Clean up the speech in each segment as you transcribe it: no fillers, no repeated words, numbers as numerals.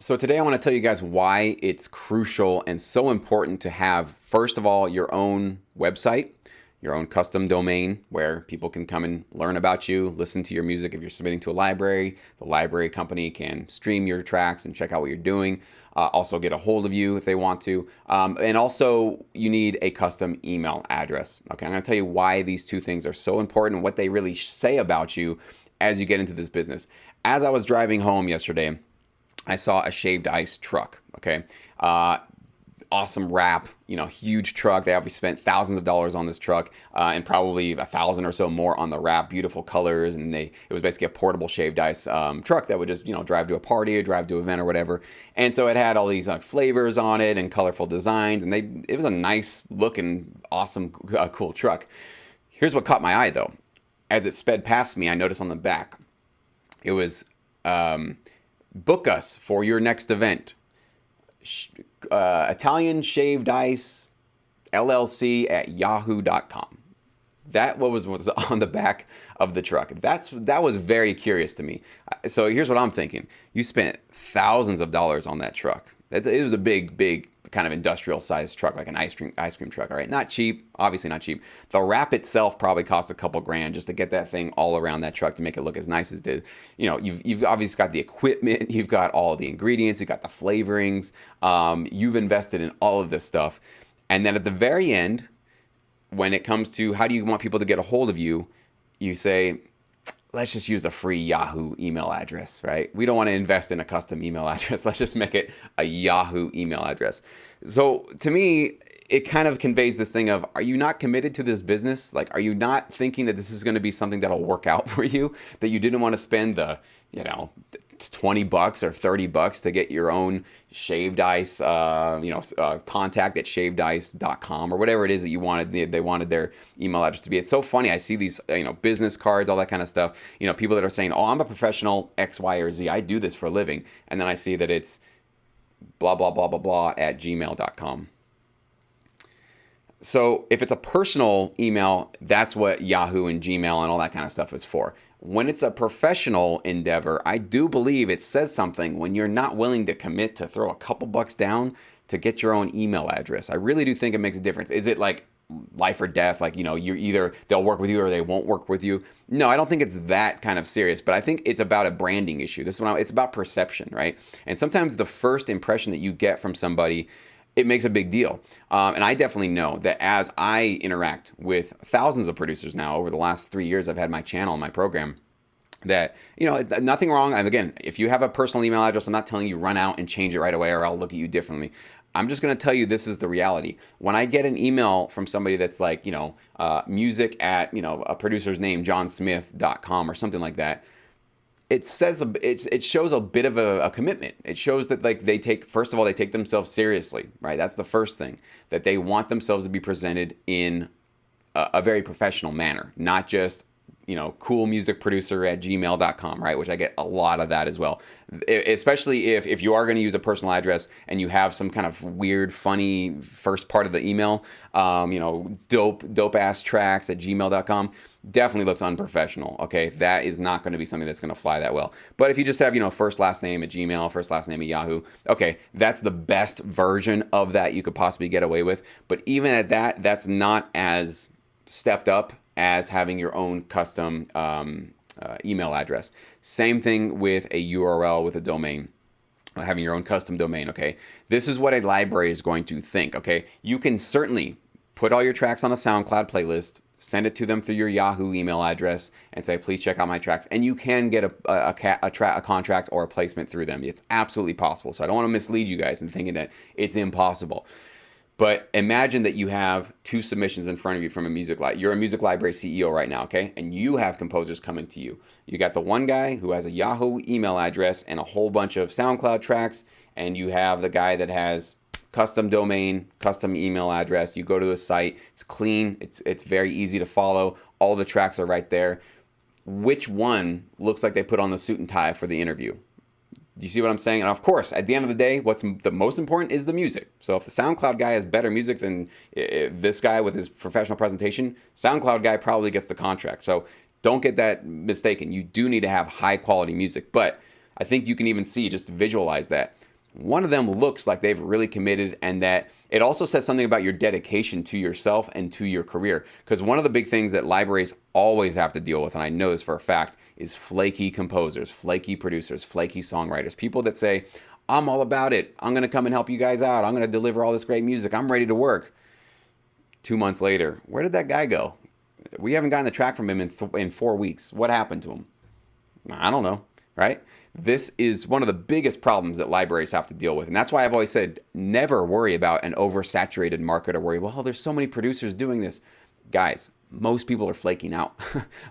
So today I want to tell you guys why it's crucial and so important to have, first of all, your own website, your own custom domain where people can come and learn about you, listen to your music. If you're submitting to a library, the library company can stream your tracks and check out what you're doing. Also get a hold of you if they want to. And also you need a custom email address. Okay, I'm going to tell you why these two things are so important and what they really say about you as you get into this business. As I was driving home yesterday, I saw a Shaved Ice truck, okay? Awesome wrap, huge truck. They obviously spent thousands of dollars on this truck and probably 1,000 or so more on the wrap, beautiful colors. And it was basically a portable Shaved Ice truck that would just, drive to a party or drive to an event or whatever. And so it had all these flavors on it and colorful designs. And it was a nice looking, awesome, cool truck. Here's what caught my eye though. As it sped past me, I noticed on the back, it was... book us for your next event. Italian Shaved Ice LLC at yahoo.com. That was on the back of the truck. That was very curious to me. So here's what I'm thinking. You spent thousands of dollars on that truck. It was a big kind of industrial sized truck, like an ice cream truck. All right, not cheap, obviously not cheap. The wrap itself probably cost a couple grand just to get that thing all around that truck to make it look as nice as it did. You've obviously got the equipment, you've got all the ingredients, you've got the flavorings, you've invested in all of this stuff, and then at the very end, when it comes to how do you want people to get a hold of you, you say, let's just use a free Yahoo email address, right? We don't want to invest in a custom email address. Let's just make it a Yahoo email address. So to me, it kind of conveys this thing of, are you not committed to this business? Like, are you not thinking that this is going to be something that'll work out for you? That you didn't want to spend the, $20 or $30 to get your own Shaved Ice, contact at shavedIce.com or whatever it is that you wanted. They wanted their email address to be. It's so funny. I see these, business cards, all that kind of stuff. People that are saying, "Oh, I'm a professional X, Y, or Z. I do this for a living," and then I see that it's blah blah blah blah blah at gmail.com. So if it's a personal email, that's what Yahoo and Gmail and all that kind of stuff is for. When it's a professional endeavor, I do believe it says something when you're not willing to commit to throw a couple bucks down to get your own email address. I really do think it makes a difference. Is it like life or death? Like, you're either they'll work with you or they won't work with you. No, I don't think it's that kind of serious, but I think it's about a branding issue. It's about perception, right? And sometimes the first impression that you get from somebody, it makes a big deal. And I definitely know that as I interact with thousands of producers now over the last 3 years, I've had my channel and my program, that, nothing wrong. And again, if you have a personal email address, I'm not telling you run out and change it right away or I'll look at you differently. I'm just going to tell you this is the reality. When I get an email from somebody that's like, music at, a producer's name, johnsmith.com or something like that, it shows a bit of a commitment. It shows that they take themselves seriously, right? That's the first thing, that they want themselves to be presented in a very professional manner, not just, cool music producer at gmail.com, right? Which I get a lot of that as well. Especially if you are going to use a personal address and you have some kind of weird, funny first part of the email, dope ass tracks at gmail.com, definitely looks unprofessional. Okay. That is not going to be something that's going to fly that well. But if you just have, first last name at Gmail, first last name at Yahoo, okay, that's the best version of that you could possibly get away with. But even at that, that's not as stepped up as having your own custom email address. Same thing with a URL with a domain, having your own custom domain, okay? This is what a library is going to think, okay? You can certainly put all your tracks on a SoundCloud playlist, send it to them through your Yahoo email address and say, please check out my tracks. And you can get a contract or a placement through them. It's absolutely possible. So I don't want to mislead you guys in thinking that it's impossible. But imagine that you have two submissions in front of you from a music library. You're a music library CEO right now, okay? And you have composers coming to you. You got the one guy who has a Yahoo email address and a whole bunch of SoundCloud tracks, and you have the guy that has custom domain, custom email address. You go to his site, it's clean, it's very easy to follow. All the tracks are right there. Which one looks like they put on the suit and tie for the interview? Do you see what I'm saying? And of course, at the end of the day, what's the most important is the music. So if the SoundCloud guy has better music than this guy with his professional presentation, SoundCloud guy probably gets the contract. So don't get that mistaken. You do need to have high quality music. But I think you can even see, just visualize that. one of them looks like they've really committed, and that it also says something about your dedication to yourself and to your career. Because one of the big things that libraries always have to deal with, and I know this for a fact, is flaky composers, flaky producers, flaky songwriters, people that say, I'm all about it. I'm going to come and help you guys out. I'm going to deliver all this great music. I'm ready to work. 2 months later, where did that guy go? We haven't gotten the track from him in 4 weeks. What happened to him? I don't know, right? This is one of the biggest problems that libraries have to deal with. And that's why I've always said, never worry about an oversaturated market or worry, well, there's so many producers doing this. Guys, most people are flaking out.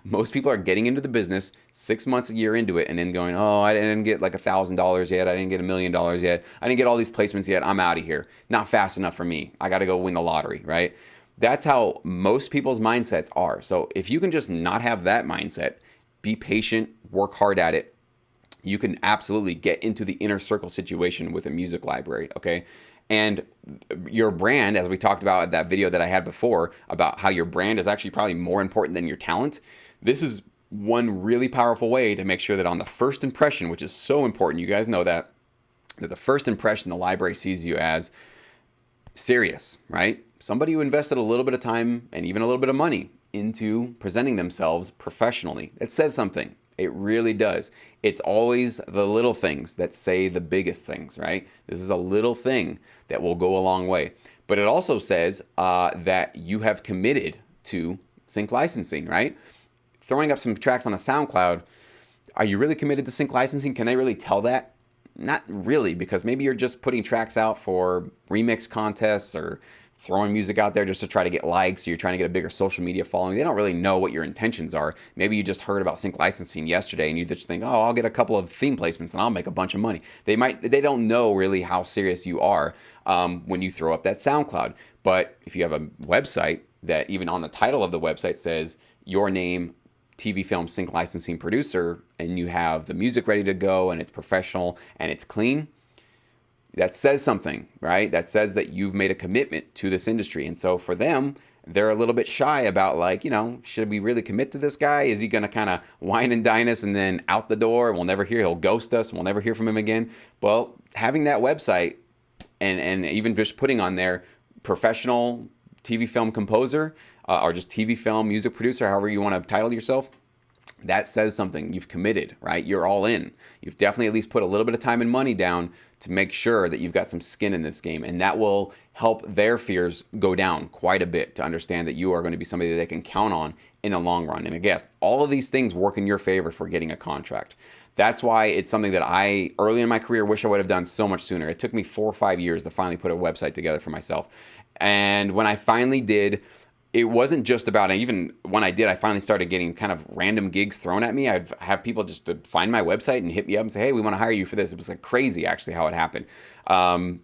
Most people are getting into the business 6 months, a year into it, and then going, oh, I didn't get like $1,000 yet. I didn't get $1 million yet. I didn't get all these placements yet. I'm out of here. Not fast enough for me. I got to go win the lottery, right? That's how most people's mindsets are. So if you can just not have that mindset, be patient, work hard at it, you can absolutely get into the inner circle situation with a music library, okay? And your brand, as we talked about in that video that I had before, about how your brand is actually probably more important than your talent, this is one really powerful way to make sure that on the first impression, which is so important, you guys know that the first impression the library sees you as serious, right? Somebody who invested a little bit of time and even a little bit of money into presenting themselves professionally. It says something. It really does. It's always the little things that say the biggest things, right? This is a little thing that will go a long way. But it also says that you have committed to sync licensing, right? Throwing up some tracks on a SoundCloud, are you really committed to sync licensing? Can they really tell that? Not really, because maybe you're just putting tracks out for remix contests or throwing music out there just to try to get likes. You're trying to get a bigger social media following. They don't really know what your intentions are. Maybe you just heard about sync licensing yesterday and you just think, oh, I'll get a couple of theme placements and I'll make a bunch of money. They don't know really how serious you are when you throw up that SoundCloud. But if you have a website that even on the title of the website says your name, TV film sync licensing producer, and you have the music ready to go and it's professional and it's clean, that says something, right? That says that you've made a commitment to this industry. And so for them, they're a little bit shy about like, should we really commit to this guy? Is he going to kind of wine and dine us and then out the door? We'll never hear, he'll ghost us. We'll never hear from him again. Well, having that website and even just putting on there professional TV film composer or just TV film music producer, however you want to title yourself, that says something. You've committed, right? You're all in. You've definitely at least put a little bit of time and money down to make sure that you've got some skin in this game. And that will help their fears go down quite a bit to understand that you are going to be somebody that they can count on in the long run. And I guess all of these things work in your favor for getting a contract. That's why it's something that I, early in my career, wish I would have done so much sooner. It took me 4 or 5 years to finally put a website together for myself. And when I finally did, it wasn't just about, even when I did, I finally started getting kind of random gigs thrown at me. I'd have people just find my website and hit me up and say, hey, we want to hire you for this. It was like crazy, actually, how it happened.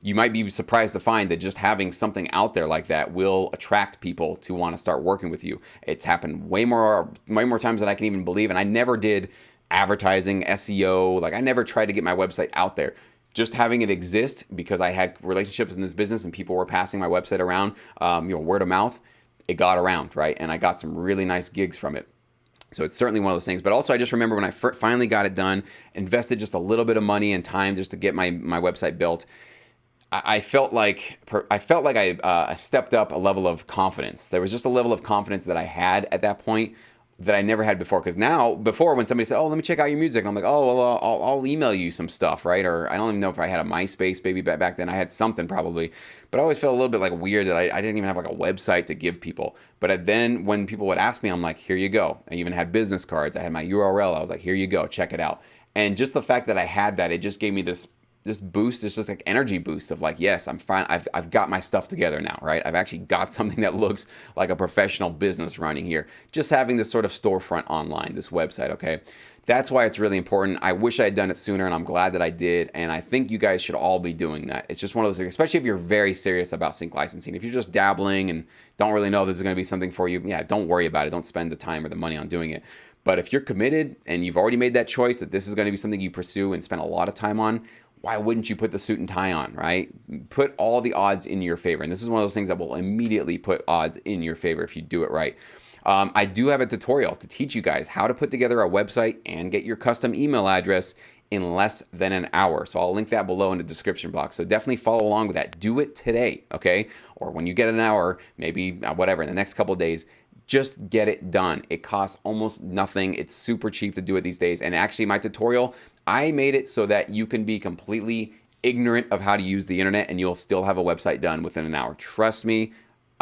You might be surprised to find that just having something out there like that will attract people to want to start working with you. It's happened way more times than I can even believe. And I never did advertising, SEO. Like I never tried to get my website out there. Just having it exist because I had relationships in this business and people were passing my website around, word of mouth. It got around, right? And I got some really nice gigs from it. So it's certainly one of those things. But also I just remember when I finally got it done, invested just a little bit of money and time just to get my website built, I felt like I stepped up a level of confidence. There was just a level of confidence that I had at that point that I never had before. Because before when somebody said, oh, let me check out your music, and I'm like, oh, well, I'll email you some stuff, right? Or I don't even know if I had a MySpace maybe back then. I had something probably. But I always felt a little bit like weird that I didn't even have like a website to give people. But then when people would ask me, I'm like, here you go. I even had business cards. I had my URL. I was like, here you go. Check it out. And just the fact that I had that, it just gave me this boost, it's just like energy boost of like, yes, I'm fine. I've got my stuff together now, right? I've actually got something that looks like a professional business running here. Just having this sort of storefront online, this website, okay? That's why it's really important. I wish I had done it sooner, and I'm glad that I did. And I think you guys should all be doing that. It's just one of those things, especially if you're very serious about sync licensing. If you're just dabbling and don't really know if this is going to be something for you, yeah, don't worry about it. Don't spend the time or the money on doing it. But if you're committed and you've already made that choice that this is going to be something you pursue and spend a lot of time on, why wouldn't you put the suit and tie on, right? Put all the odds in your favor. And this is one of those things that will immediately put odds in your favor if you do it right. I do have a tutorial to teach you guys how to put together a website and get your custom email address in less than an hour. So I'll link that below in the description box. So definitely follow along with that. Do it today, okay? Or when you get an hour, maybe whatever, in the next couple of days, just get it done. It costs almost nothing. It's super cheap to do it these days. And actually my tutorial, I made it so that you can be completely ignorant of how to use the internet and you'll still have a website done within an hour. Trust me.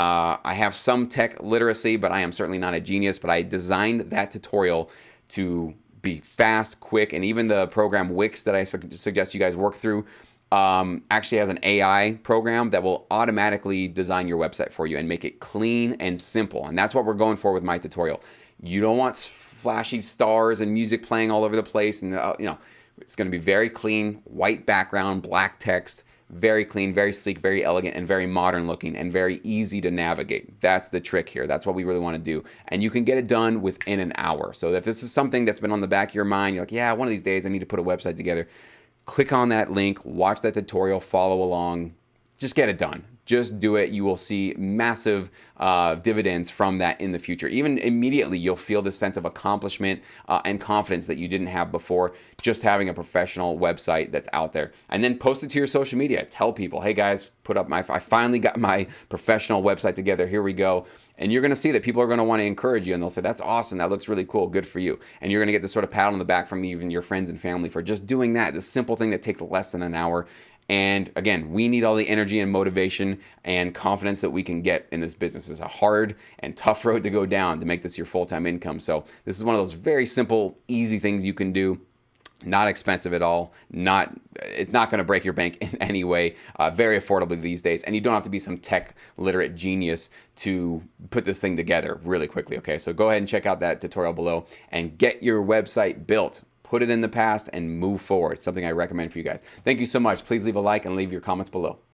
I have some tech literacy, but I am certainly not a genius. But I designed that tutorial to be fast, quick, and even the program Wix that I suggest you guys work through actually has an AI program that will automatically design your website for you and make it clean and simple. And that's what we're going for with my tutorial. You don't want flashy stars and music playing all over the place, and it's going to be very clean, white background, black text. Very clean, very sleek, very elegant, and very modern looking, and very easy to navigate. That's the trick here. That's what we really want to do. And you can get it done within an hour. So if this is something that's been on the back of your mind, you're like, yeah, one of these days I need to put a website together. Click on that link, watch that tutorial, follow along, just get it done. Just do it. You will see massive dividends from that in the future. Even immediately, you'll feel this sense of accomplishment and confidence that you didn't have before just having a professional website that's out there. And then post it to your social media. Tell people, hey guys, I finally got my professional website together. Here we go. And you're going to see that people are going to want to encourage you, and they'll say, that's awesome. That looks really cool. Good for you. And you're going to get this sort of pat on the back from even your friends and family for just doing that. This simple thing that takes less than an hour. And again, we need all the energy and motivation and confidence that we can get in this business. It's a hard and tough road to go down to make this your full-time income. So this is one of those very simple, easy things you can do. Not expensive at all. It's not going to break your bank in any way. Very affordable these days. And you don't have to be some tech literate genius to put this thing together really quickly. Okay, so go ahead and check out that tutorial below and get your website built. Put it in the past and move forward. Something I recommend for you guys. Thank you so much. Please leave a like and leave your comments below.